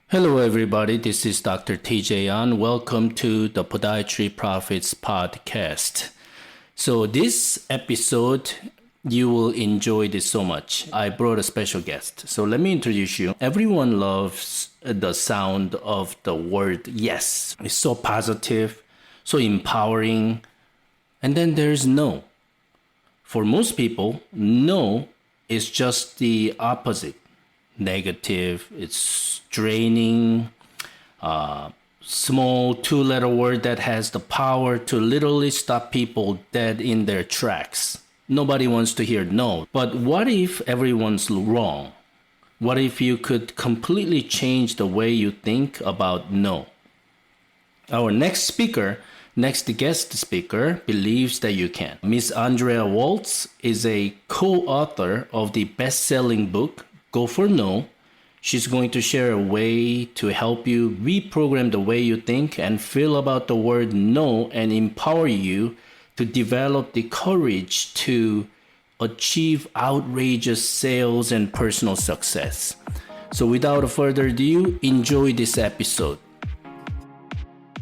Hello, everybody. This is Dr. TJ An. Welcome to the Podiatry Profits Podcast. So, this episode, you will enjoy this so much. I brought a special guest. So, let me introduce you. Everyone loves the sound of the word yes. It's so positive, so empowering. And then there's no. For most people, no is just the opposite. Negative, it's draining, small two-letter word that has the power to literally stop people dead in their tracks. Nobody wants to hear no. But what if everyone's wrong? What if you could completely change the way you think about no? Our next guest speaker believes that you can. Miss Andrea Waltz is a co-author of the best-selling book, Go for No. She's going to share a way to help you reprogram the way you think and feel about the word no and empower you to develop the courage to achieve outrageous sales and personal success. So without further ado, enjoy this episode.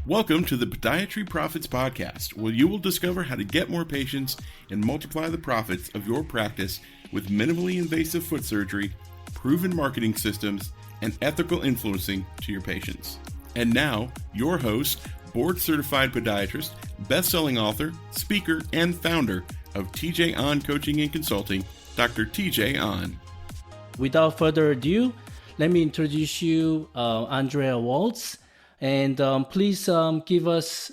Welcome to the Podiatry Profits Podcast, where you will discover how to get more patients and multiply the profits of your practice with minimally invasive foot surgery, proven marketing systems, and ethical influencing to your patients. And now, your host, board-certified podiatrist, best-selling author, speaker, and founder of TJ An Coaching and Consulting, Dr. TJ An. Without further ado, let me introduce you, Andrea Waltz. And please give us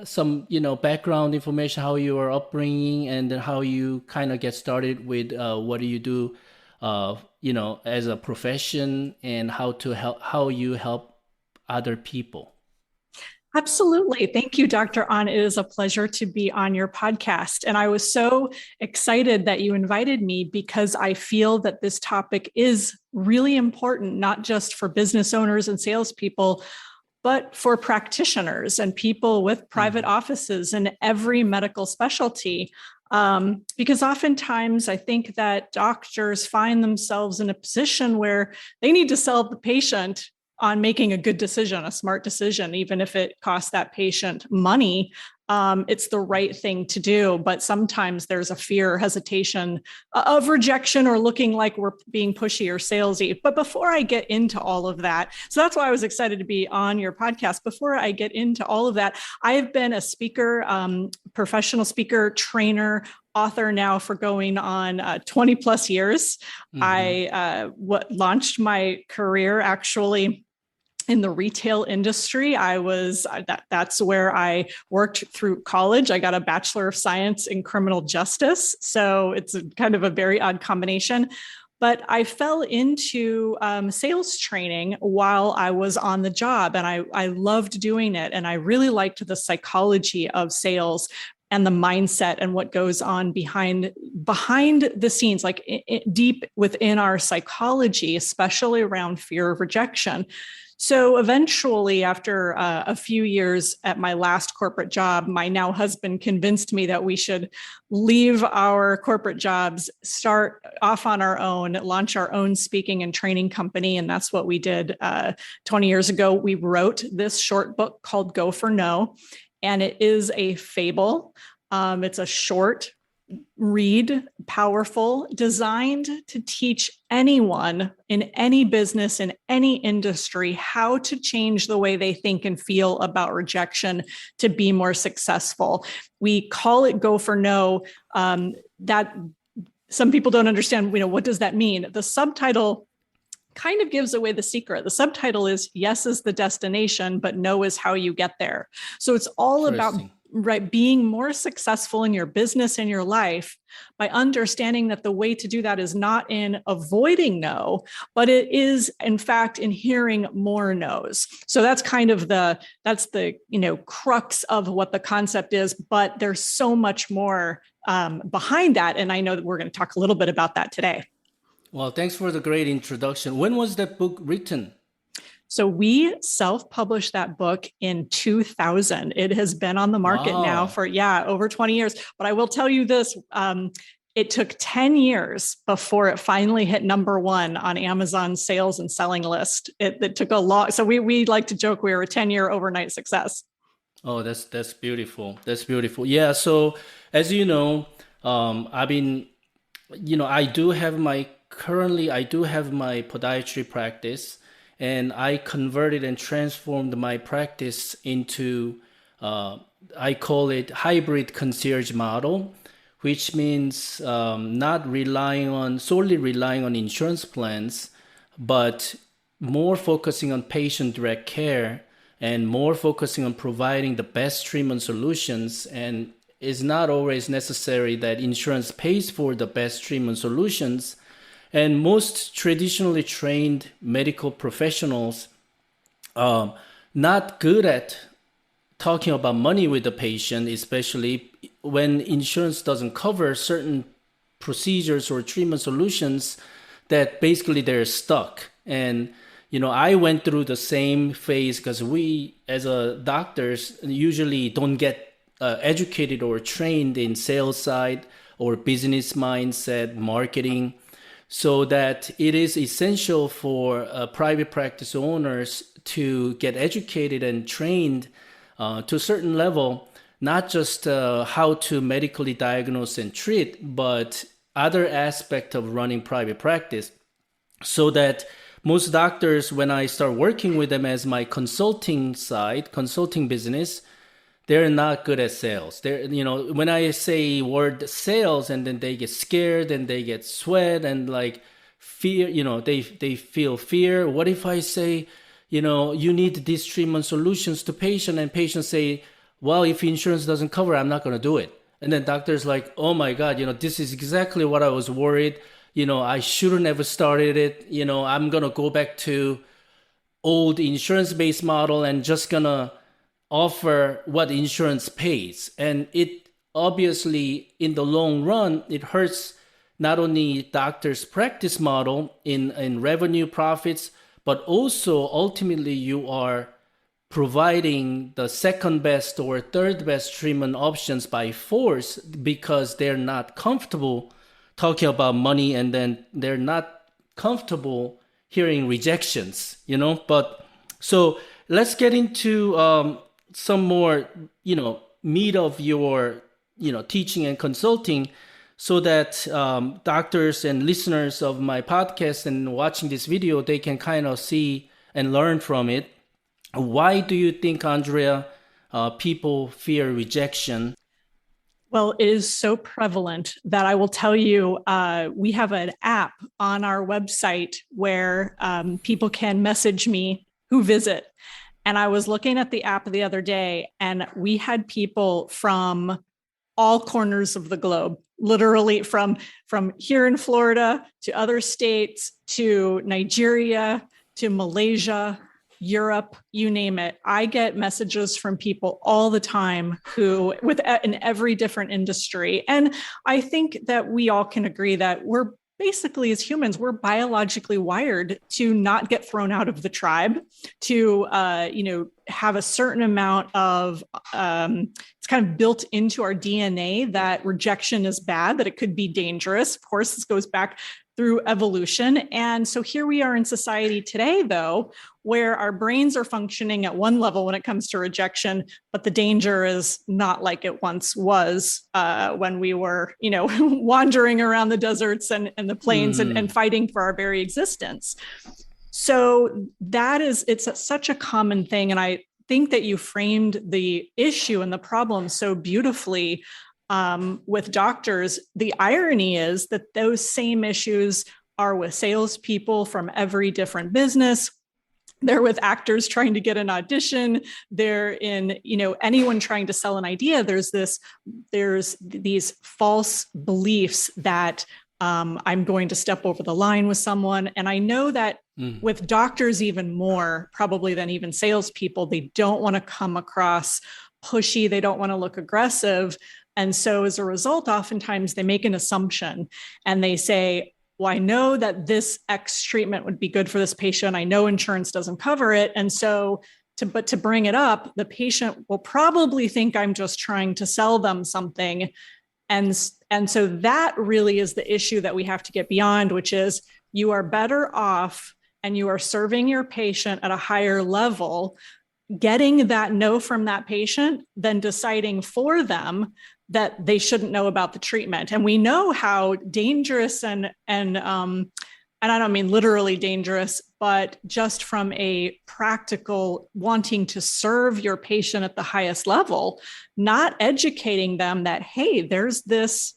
some, background information, how you are upbringing, and how you kind of get started with what do you do, as a profession, and how you help other people. Absolutely. Thank you, Dr. An. It is a pleasure to be on your podcast. And I was so excited that you invited me because I feel that this topic is really important, not just for business owners and salespeople, but for practitioners and people with private offices in every medical specialty. Because oftentimes I think that doctors find themselves in a position where they need to sell the patient on making a good decision, a smart decision, even if it costs that patient money. It's the right thing to do, but sometimes there's a fear, hesitation of rejection or looking like we're being pushy or salesy. But before I get into all of that, so that's why I was excited to be on your podcast. Before I get into all of that, I have been a speaker, professional speaker, trainer, author now for going on 20 plus years. Mm-hmm. I launched my career actually in the retail industry. That's where I worked through college. I got a Bachelor of Science in Criminal Justice. So it's kind of a very odd combination. But I fell into sales training while I was on the job, and I loved doing it. And I really liked the psychology of sales and the mindset and what goes on behind the scenes, like deep within our psychology, especially around fear of rejection. So eventually, after a few years at my last corporate job, my now husband convinced me that we should leave our corporate jobs, start off on our own, launch our own speaking and training company. And that's what we did 20 years ago. We wrote this short book called Go for No, and it is a fable. It's a short read, powerful, designed to teach anyone in any business, in any industry, how to change the way they think and feel about rejection to be more successful. We call it Go for No. That some people don't understand, what does that mean? The subtitle kind of gives away the secret. The subtitle is yes is the destination, but no is how you get there. So it's all about being more successful in your business and your life by understanding that the way to do that is not in avoiding no, but it is in fact in hearing more no's. So that's kind of the crux of what the concept is, but there's so much more behind that. And I know that we're going to talk a little bit about that today. Well, thanks for the great introduction. When was that book written? So we self-published that book in 2000. It has been on the market now for, over 20 years. But I will tell you this, it took 10 years before it finally hit number one on Amazon's sales and selling list. It took a long, so we like to joke we were a 10-year overnight success. Oh, that's beautiful. That's beautiful. Yeah. So as you know, I've been, I do have my podiatry practice, and I converted and transformed my practice into, I call it hybrid concierge model, which means not solely relying on insurance plans, but more focusing on patient direct care and more focusing on providing the best treatment solutions. And it's not always necessary that insurance pays for the best treatment solutions. And most traditionally trained medical professionals are not good at talking about money with the patient, especially when insurance doesn't cover certain procedures or treatment solutions, that basically they're stuck. And I went through the same phase because we, as doctors, usually don't get educated or trained in sales side or business mindset, marketing, so that it is essential for private practice owners to get educated and trained to a certain level, not just how to medically diagnose and treat, but other aspect of running private practice, so that most doctors, when I start working with them as my consulting business, they're not good at sales. When I say word sales, and then they get scared and they get sweat and like fear, they feel fear. What if I say, you need these treatment solutions to patient, and patients say, well, if insurance doesn't cover, I'm not going to do it. And then doctor's like, oh my God, this is exactly what I was worried. I shouldn't have started it. I'm going to go back to old insurance-based model and just going to offer what insurance pays. And it obviously, in the long run, it hurts not only doctors' practice model in revenue profits, but also ultimately you are providing the second best or third best treatment options by force, because they're not comfortable talking about money, and then they're not comfortable hearing rejections, But so let's get into some more, meat of your, teaching and consulting, so that doctors and listeners of my podcast and watching this video, they can kind of see and learn from it. Why do you think, Andrea, people fear rejection? Well, it is so prevalent that I will tell you, we have an app on our website where people can message me who visit. And I was looking at the app the other day, and we had people from all corners of the globe, literally from here in Florida to other states, to Nigeria, to Malaysia, Europe, you name it. I get messages from people all the time who in every different industry. And I think that we all can agree that we're basically, as humans, we're biologically wired to not get thrown out of the tribe, to have a certain amount of it's kind of built into our DNA that rejection is bad, that it could be dangerous. Of course, this goes back through evolution. And so here we are in society today, though, where our brains are functioning at one level when it comes to rejection, but the danger is not like it once was when we were, wandering around the deserts and the plains and fighting for our very existence. So it's such a common thing. And I think that you framed the issue and the problem so beautifully with doctors. The irony is that those same issues are with salespeople from every different business. They're with actors trying to get an audition. They're in, anyone trying to sell an idea. There's these false beliefs that I'm going to step over the line with someone. And I know that with doctors even more probably than even salespeople, they don't want to come across pushy. They don't want to look aggressive. And so as a result, oftentimes they make an assumption and they say, well, I know that this X treatment would be good for this patient. I know insurance doesn't cover it. And so to bring it up, the patient will probably think I'm just trying to sell them something. And so that really is the issue that we have to get beyond, which is you are better off and you are serving your patient at a higher level, getting that no from that patient, than deciding for them that they shouldn't know about the treatment. And we know how dangerous and I don't mean literally dangerous, but just from a practical wanting to serve your patient at the highest level, not educating them that, hey, there's this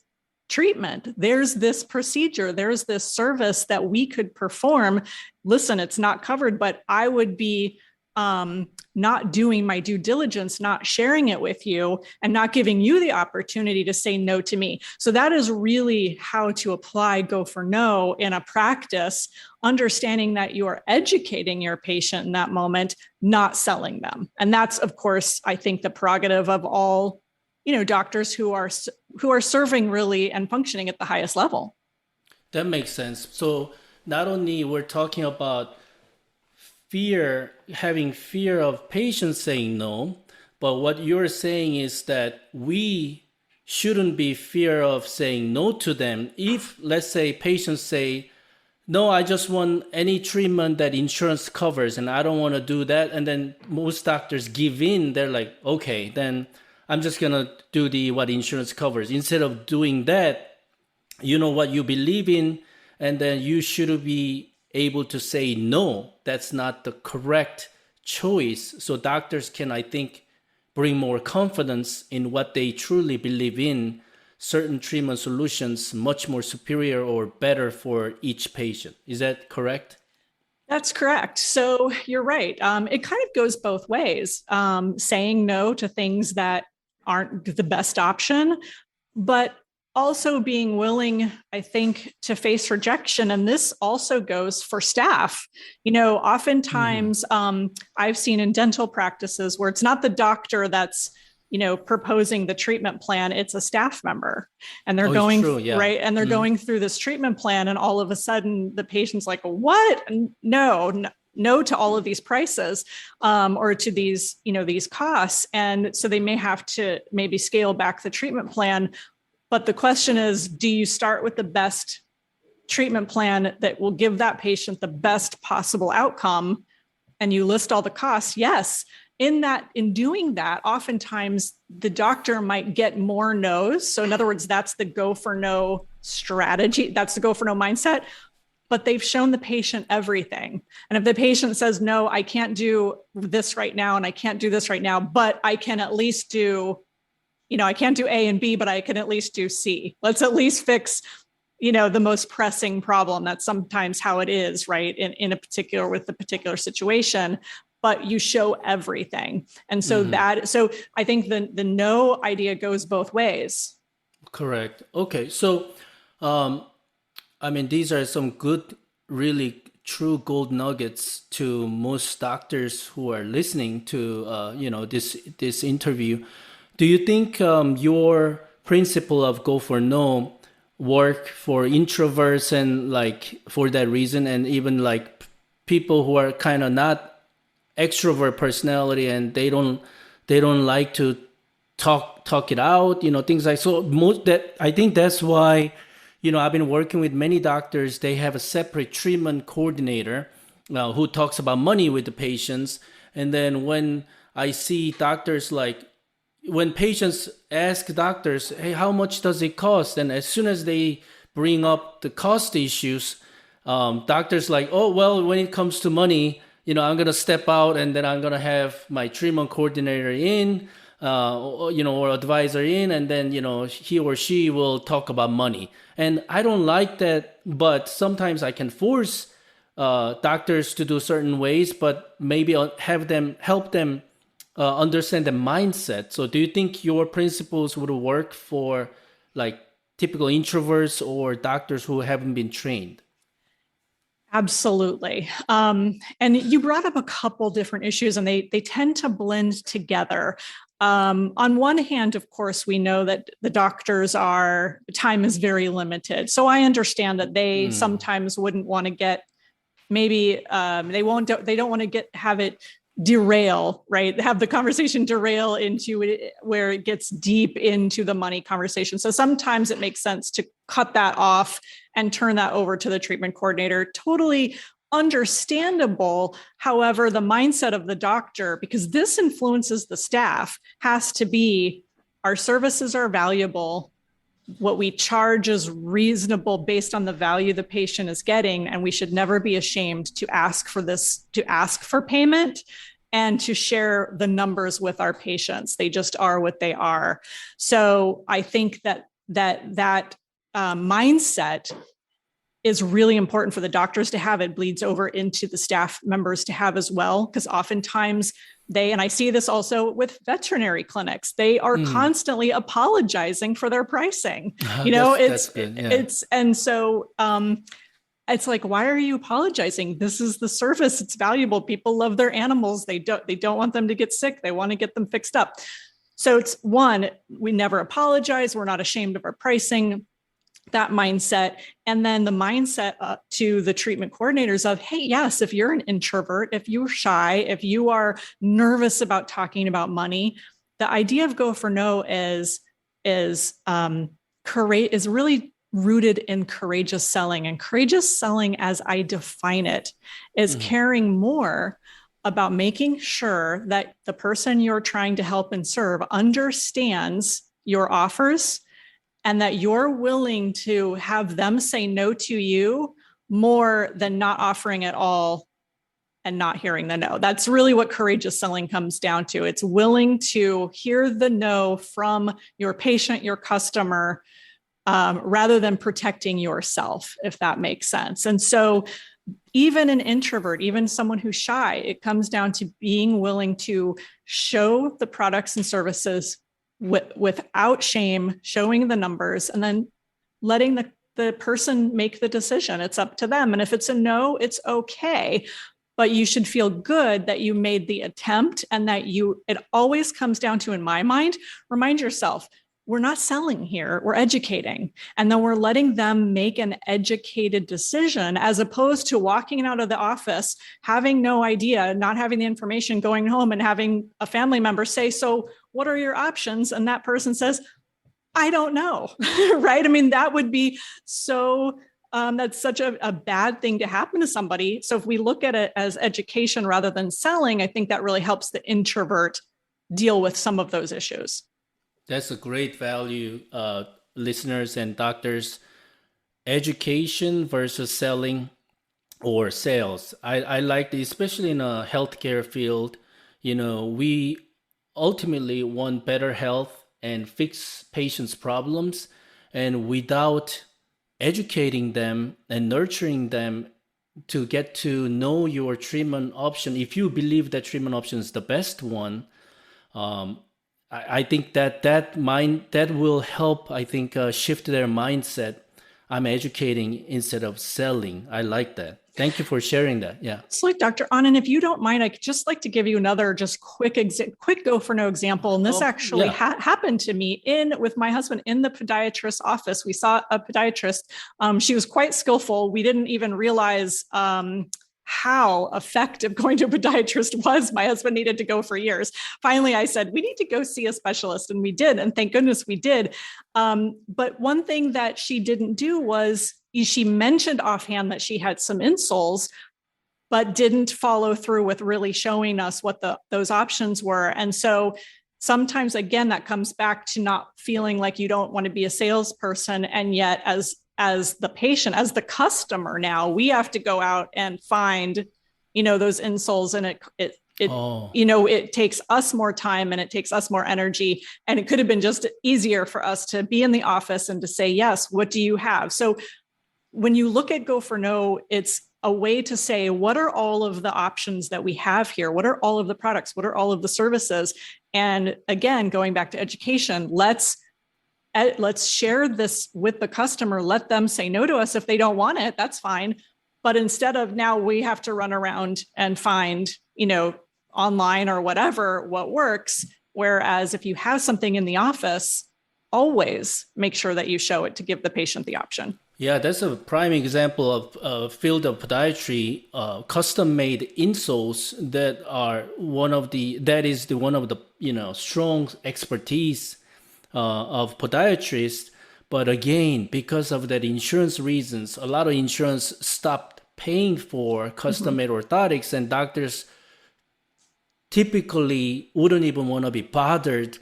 treatment, there's this procedure, there's this service that we could perform. Listen, it's not covered, but I would be not doing my due diligence, not sharing it with you, and not giving you the opportunity to say no to me. So that is really how to apply Go for No in a practice, understanding that you are educating your patient in that moment, not selling them. And that's, of course, I think the prerogative of all, doctors who are serving really and functioning at the highest level. That makes sense. So not only we're talking about having fear of patients saying no, but what you're saying is that we shouldn't be fear of saying no to them. If, let's say, patients say, no, I just want any treatment that insurance covers and I don't want to do that. And then most doctors give in. They're like, okay, then I'm just going to do what insurance covers. Instead of doing that, what you believe in, and then you should be able to say no, that's not the correct choice. So doctors can, I think, bring more confidence in what they truly believe in, certain treatment solutions much more superior or better for each patient. Is that correct? That's correct. So you're right. It kind of goes both ways, saying no to things that aren't the best option, but also being willing, I think, to face rejection. And this also goes for staff. Oftentimes I've seen in dental practices where it's not the doctor that's, proposing the treatment plan, it's a staff member. And they're right. And they're going through this treatment plan. And all of a sudden the patient's like, what? No to all of these prices, or to these, these costs. And so they may have to maybe scale back the treatment plan. But the question is, do you start with the best treatment plan that will give that patient the best possible outcome? And you list all the costs? Yes. In doing that, oftentimes the doctor might get more no's. So in other words, that's the Go for No strategy. That's the Go for No mindset. But they've shown the patient everything. And if the patient says, no, I can't do this right now, and I can't do this right now, but I can at least do, I can't do A and B, but I can at least do C. Let's at least fix, the most pressing problem. That's sometimes how it is, right? In a particular, with the particular situation, but you show everything. And so so I think the no idea goes both ways. Correct. Okay. So, these are some good, really true gold nuggets to most doctors who are listening to, this interview. Do you think your principle of Go for No work for introverts and for that reason, and even people who are kind of not extrovert personality and they don't like to talk it out, things like so. I think that's why. I've been working with many doctors. They have a separate treatment coordinator who talks about money with the patients. And then when I see doctors, when patients ask doctors, hey, how much does it cost? And as soon as they bring up the cost issues, doctors oh, well, when it comes to money, I'm going to step out and then I'm going to have my treatment coordinator in, or advisor in, and then, he or she will talk about money. And I don't like that, but sometimes I can force doctors to do certain ways, but maybe I'll help them understand the mindset. So do you think your principles would work for typical introverts or doctors who haven't been trained? Absolutely. And you brought up a couple different issues, and they tend to blend together. On one hand, of course, we know that the doctors time is very limited. So I understand that they sometimes wouldn't want to get, maybe they don't want to have it derail, right? Have the conversation derail into it where it gets deep into the money conversation. So sometimes it makes sense to cut that off and turn that over to the treatment coordinator. Totally understandable. However, the mindset of the doctor, because this influences the staff, has to be our services are valuable. What we charge is reasonable based on the value the patient is getting. And we should never be ashamed to ask for payment and to share the numbers with our patients. They just are what they are. So I think that mindset is really important for the doctors to have. It bleeds over into the staff members to have as well, because oftentimes and I see this also with veterinary clinics, they are constantly apologizing for their pricing. That's good. Yeah. It's like, why are you apologizing? This is the service. It's valuable. People love their animals. They don't want them to get sick. They want to get them fixed up. So it's one, we never apologize. We're not ashamed of our pricing, that mindset. And then the mindset to the treatment coordinators of, hey, yes, if you're an introvert, if you're shy, if you are nervous about talking about money, the idea of Go for No is really rooted in courageous selling. And courageous selling, as I define it, is caring more about making sure that the person you're trying to help and serve understands your offers and that you're willing to have them say no to you more than not offering at all and not hearing the no. That's really what courageous selling comes down to. It's willing to hear the no from your patient, your customer, rather than protecting yourself, if that makes sense. And so even an introvert, even someone who's shy, it comes down to being willing to show the products and services without shame, showing the numbers, and then letting the person make the decision. It's up to them. And if it's a no, it's okay. But you should feel good that you made the attempt, and that it always comes down to, in my mind, remind yourself, we're not selling here, we're educating. And then we're letting them make an educated decision, as opposed to walking out of the office, having no idea, not having the information, going home and having a family member say, so what are your options? And that person says, I don't know, right? I mean, that would be so, that's such a bad thing to happen to somebody. So if we look at it as education rather than selling, I think that really helps the introvert deal with some of those issues. That's a great value, listeners and doctors. Education versus selling or sales. I like, especially in a healthcare field, we ultimately want better health and fix patients' problems. And without educating them and nurturing them to get to know your treatment option, if you believe that treatment option is the best one, I think that will help, shift their mindset. I'm educating instead of selling. I like that. Thank you for sharing that. Yeah. It's like, Dr. Anand, if you don't mind, I'd just like to give you another just quick Go for No example. And this happened to me with my husband in the podiatrist's office. We saw a podiatrist. She was quite skillful. We didn't even realize how effective going to a podiatrist was. My husband needed to go for years. Finally, I said, we need to go see a specialist. And we did. And thank goodness we did. But one thing that she didn't do was she mentioned offhand that she had some insoles, but didn't follow through with really showing us what those options were. And so sometimes, again, that comes back to not feeling like you don't want to be a salesperson. And yet, as the patient, as the customer, now we have to go out and find, those insoles, and it takes us more time and it takes us more energy. And it could have been just easier for us to be in the office and to say, yes, what do you have? So when you look at Go for No, it's a way to say, what are all of the options that we have here? What are all of the products? What are all of the services? And again, going back to education, let's share this with the customer. Let them say no to us if they don't want it. That's fine. But instead of now we have to run around and find, online or whatever, what works. Whereas if you have something in the office, always make sure that you show it to give the patient the option. Yeah, that's a prime example of field of podiatry, custom-made insoles that are one of the strong expertise of podiatrists. But again, because of that insurance reasons, a lot of insurance stopped paying for custom-made orthotics, and doctors typically wouldn't even want to be bothered,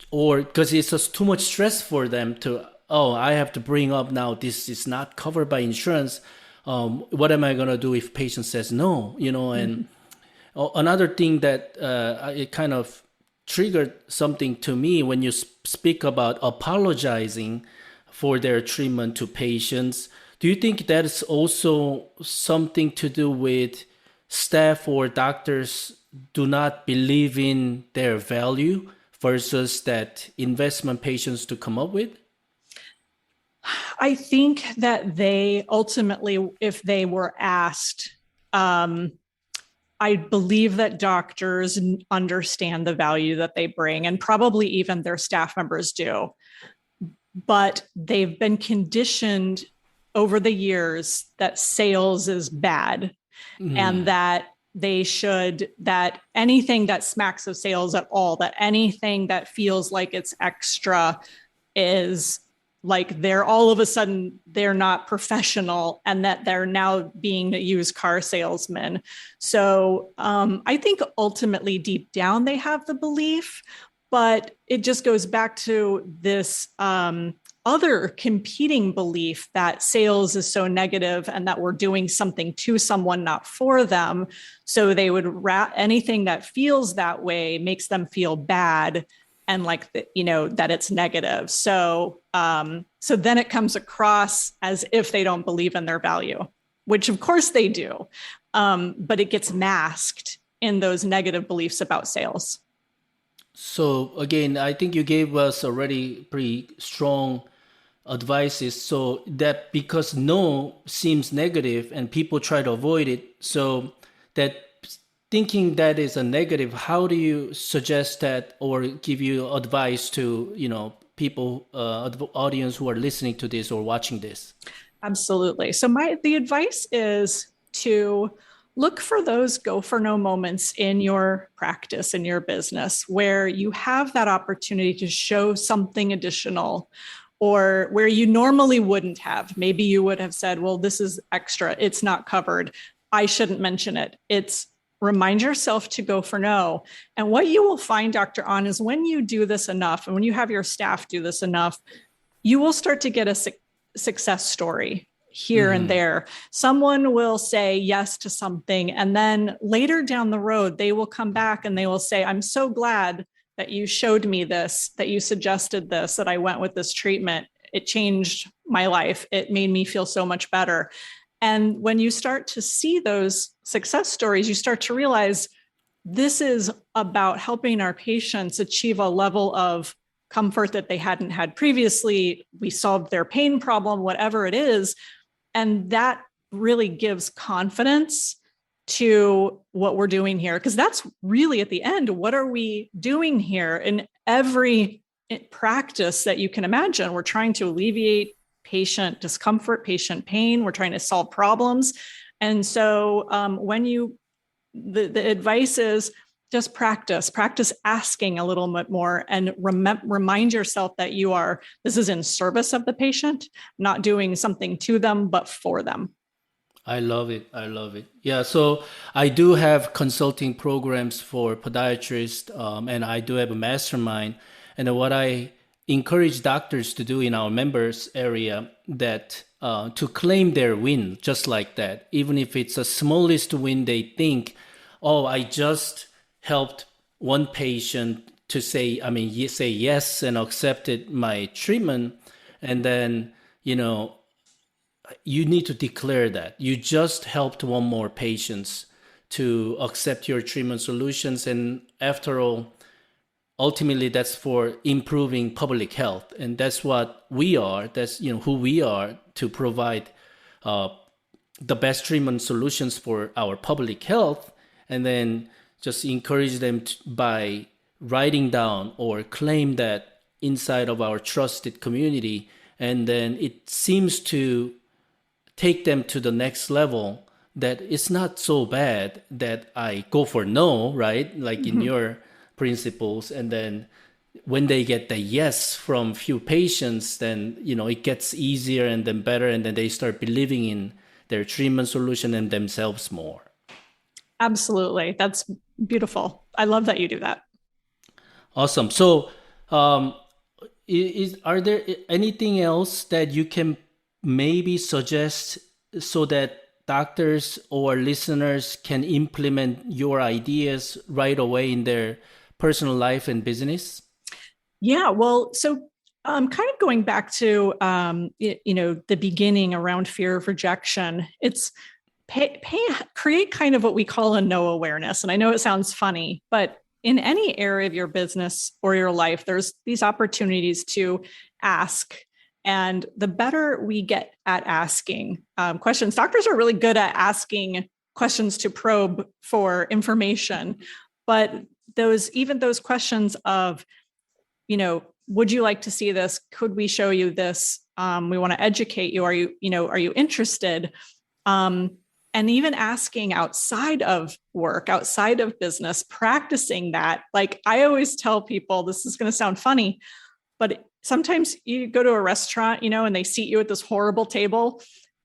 or because it's just too much stress for them to, oh, I have to bring up now this is not covered by insurance. What am I going to do if patient says no? And another thing that it kind of triggered something to me when you speak about apologizing for their treatment to patients. Do you think that is also something to do with staff or doctors do not believe in their value versus that investment patients to come up with? I think that they ultimately, if they were asked, I believe that doctors understand the value that they bring, and probably even their staff members do. But they've been conditioned over the years that sales is bad, and that that anything that smacks of sales at all, that anything that feels like it's extra is like they're all of a sudden they're not professional, and that they're now being a used car salesman. So I think ultimately deep down they have the belief, but it just goes back to this other competing belief that sales is so negative and that we're doing something to someone, not for them. So they would anything that feels that way makes them feel bad, and like that it's negative. So so then it comes across as if they don't believe in their value, which of course they do, but it gets masked in those negative beliefs about sales. So again, I think you gave us already pretty strong advices. So that because no seems negative and people try to avoid it, so that thinking that is a negative, how do you suggest that or give you advice to people, audience who are listening to this or watching this? Absolutely. So the advice is to look for those go for no moments in your practice, in your business, where you have that opportunity to show something additional, or where you normally wouldn't have. Maybe you would have said, well, this is extra, it's not covered, I shouldn't mention it. It's remind yourself to go for no. And what you will find, Dr. An, is when you do this enough, and when you have your staff do this enough, you will start to get a success story here and there. Someone will say yes to something, and then later down the road, they will come back and they will say, I'm so glad that you showed me this, that you suggested this, that I went with this treatment. It changed my life. It made me feel so much better. And when you start to see those success stories, you start to realize this is about helping our patients achieve a level of comfort that they hadn't had previously. We solved their pain problem, whatever it is. And that really gives confidence to what we're doing here. Because that's really at the end, what are we doing here? In every practice that you can imagine, we're trying to alleviate patient discomfort, patient pain. We're trying to solve problems. And so the advice is just practice asking a little bit more, and remind yourself that this is in service of the patient, not doing something to them, but for them. I love it. Yeah. So I do have consulting programs for podiatrists, and I do have a mastermind. And what I encourage doctors to do in our members area, that to claim their win, just like that, even if it's the smallest win. They think, oh, I just helped one patient to say yes and accepted my treatment. And then, you need to declare that you just helped one more patient to accept your treatment solutions. And after all, ultimately, that's for improving public health. And that's what we are. That's who we are, to provide the best treatment solutions for our public health. And then just encourage them by writing down or claim that inside of our trusted community. And then it seems to take them to the next level, that it's not so bad that I go for no, right? Like in your principles. And then when they get the yes from few patients, then, it gets easier and then better. And then they start believing in their treatment solution and themselves more. Absolutely. That's beautiful. I love that you do that. Awesome. So, are there anything else that you can maybe suggest so that doctors or listeners can implement your ideas right away in their personal life and business? Yeah, well, so kind of going back to the beginning around fear of rejection, it's create kind of what we call a no awareness. And I know it sounds funny, but in any area of your business or your life, there's these opportunities to ask. And the better we get at asking questions, doctors are really good at asking questions to probe for information. But those questions of, would you like to see this? Could we show you this? We want to educate you. Are you interested? And even asking outside of work, outside of business, practicing that. Like I always tell people, this is going to sound funny, but sometimes you go to a restaurant, and they seat you at this horrible table.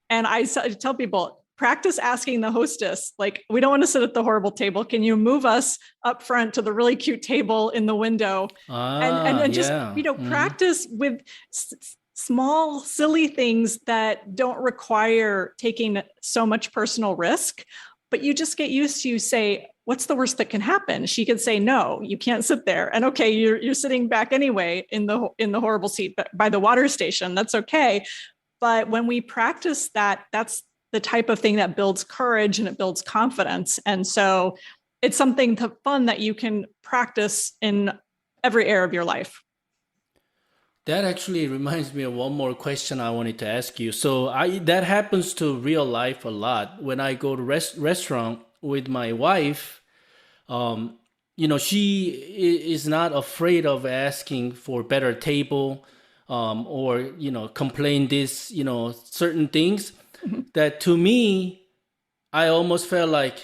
And I tell people, practice asking the hostess, like, we don't want to sit at the horrible table. Can you move us up front to the really cute table in the window? And just, practice with small, silly things that don't require taking so much personal risk, but you just get used to say, what's the worst that can happen? She could say, no, you can't sit there. And okay, you're sitting back anyway in the horrible seat by the water station. That's okay. But when we practice that, that's the type of thing that builds courage and it builds confidence. And so it's something fun that you can practice in every area of your life. That actually reminds me of one more question I wanted to ask you. So that happens to real life a lot. When I go to restaurant with my wife, she is not afraid of asking for better table, or complain this, certain things that to me, I almost felt like,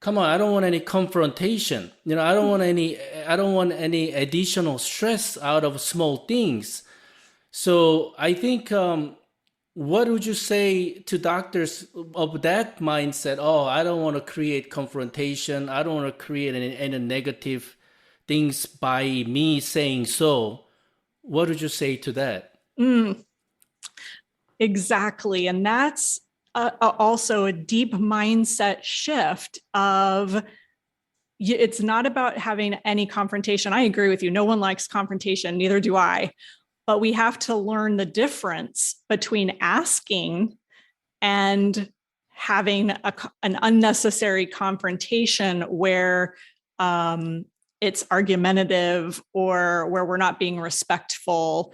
come on, I don't want any confrontation. I don't want any additional stress out of small things. So I think, what would you say to doctors of that mindset? Oh, I don't want to create confrontation. I don't want to create any negative things by me saying so. What would you say to that? Exactly. And that's also a deep mindset shift of it's not about having any confrontation. I agree with you. No one likes confrontation. Neither do I. But we have to learn the difference between asking and having an unnecessary confrontation where it's argumentative or where we're not being respectful.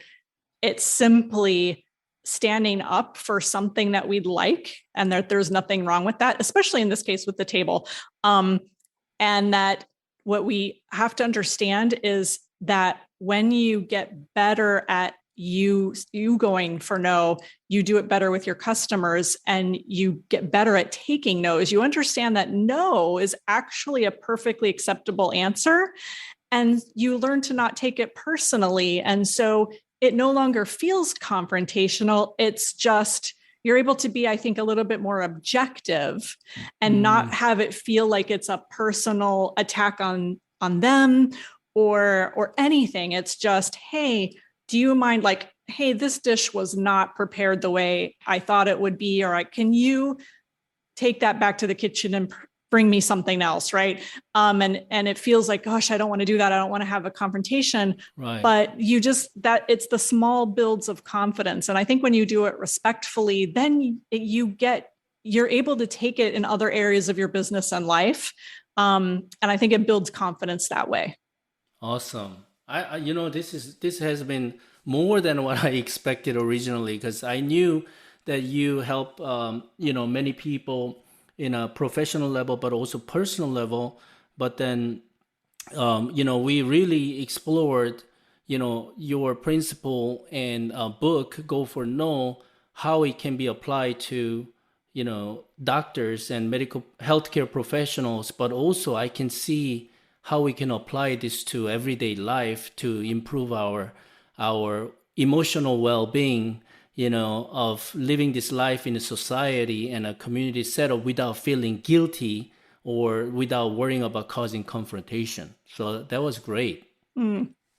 It's simply standing up for something that we'd like, and there's nothing wrong with that, especially in this case with the table. And that what we have to understand is that when you get better at you going for no, you do it better with your customers and you get better at taking no's. You understand that no is actually a perfectly acceptable answer, and you learn to not take it personally. And so it no longer feels confrontational. It's just, you're able to be, I think, a little bit more objective and not have it feel like it's a personal attack on them or anything. It's just, hey, do you mind, like, hey, this dish was not prepared the way I thought it would be, or can you take that back to the kitchen and bring me something else, right? And it feels like, gosh, I don't want to do that. I don't want to have a confrontation. Right. But it's the small builds of confidence. And I think when you do it respectfully, then you're able to take it in other areas of your business and life. And I think it builds confidence that way. Awesome. I this has been more than what I expected originally, because I knew that you help many people in a professional level, but also personal level. But then we really explored your principle and book, Go for No, how it can be applied to, doctors and medical healthcare professionals, but also I can see how we can apply this to everyday life to improve our emotional well-being, of living this life in a society and a community setup without feeling guilty or without worrying about causing confrontation. So that was great.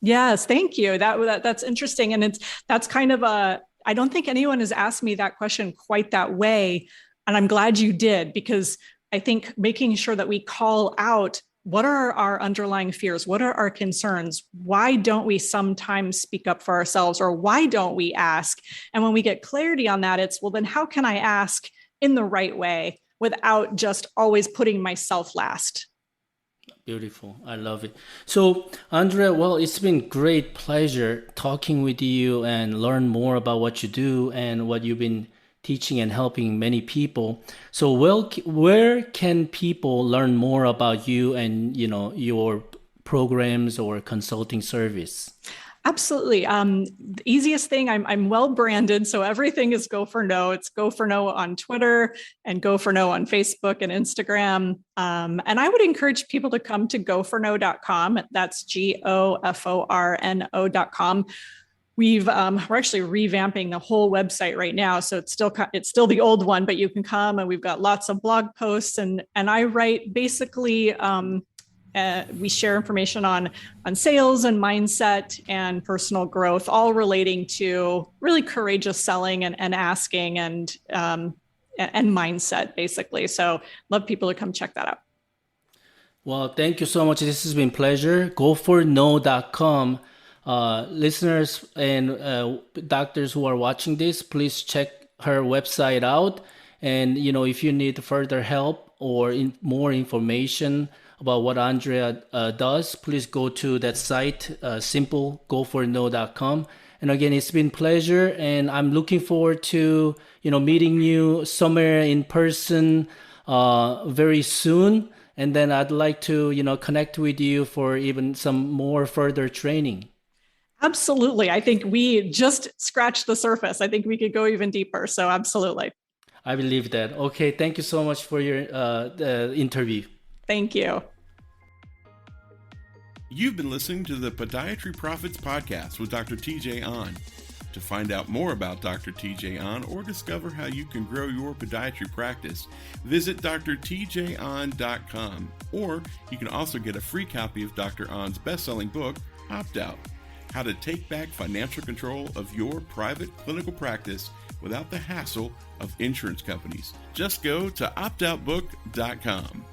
Yes, thank you. That's interesting. And that's kind of I don't think anyone has asked me that question quite that way. And I'm glad you did, because I think making sure that we call out what are our underlying fears, what are our concerns, why don't we sometimes speak up for ourselves, or why don't we ask? And when we get clarity on that, it's, well, then how can I ask in the right way without just always putting myself last? Beautiful. I love it. So, Andrea, well, it's been great pleasure talking with you and learn more about what you do and what you've been teaching and helping many people. So, where can people learn more about you and, your programs or consulting service? Absolutely. The easiest thing, I'm well branded, so everything is Go For No. It's Go For No on Twitter and Go For No on Facebook and Instagram. And I would encourage people to come to goforno.com. That's GOFORNO.com. We're actually revamping the whole website right now, so it's still the old one, but you can come, and we've got lots of blog posts, and I write basically. We share information on sales and mindset and personal growth, all relating to really courageous selling and asking and mindset, basically. So love people to come check that out. Well, thank you so much. This has been a pleasure. GoForNo.com. Listeners and doctors who are watching this, please check her website out. And, if you need further help or more information about what Andrea does, please go to that site, simple goforno.com. And again, it's been a pleasure, and I'm looking forward to meeting you somewhere in person very soon. And then I'd like to connect with you for even some more further training. Absolutely. I think we just scratched the surface. I think we could go even deeper. So absolutely. I believe that. Okay, thank you so much for your interview. Thank you. You've been listening to the Podiatry Profits Podcast with Dr. TJ Ahn. To find out more about Dr. TJ Ahn or discover how you can grow your podiatry practice, visit drtjahn.com. Or you can also get a free copy of Dr. Ahn's best-selling book, Opt Out: How to Take Back Financial Control of Your Private Clinical Practice Without the Hassle of Insurance Companies. Just go to optoutbook.com.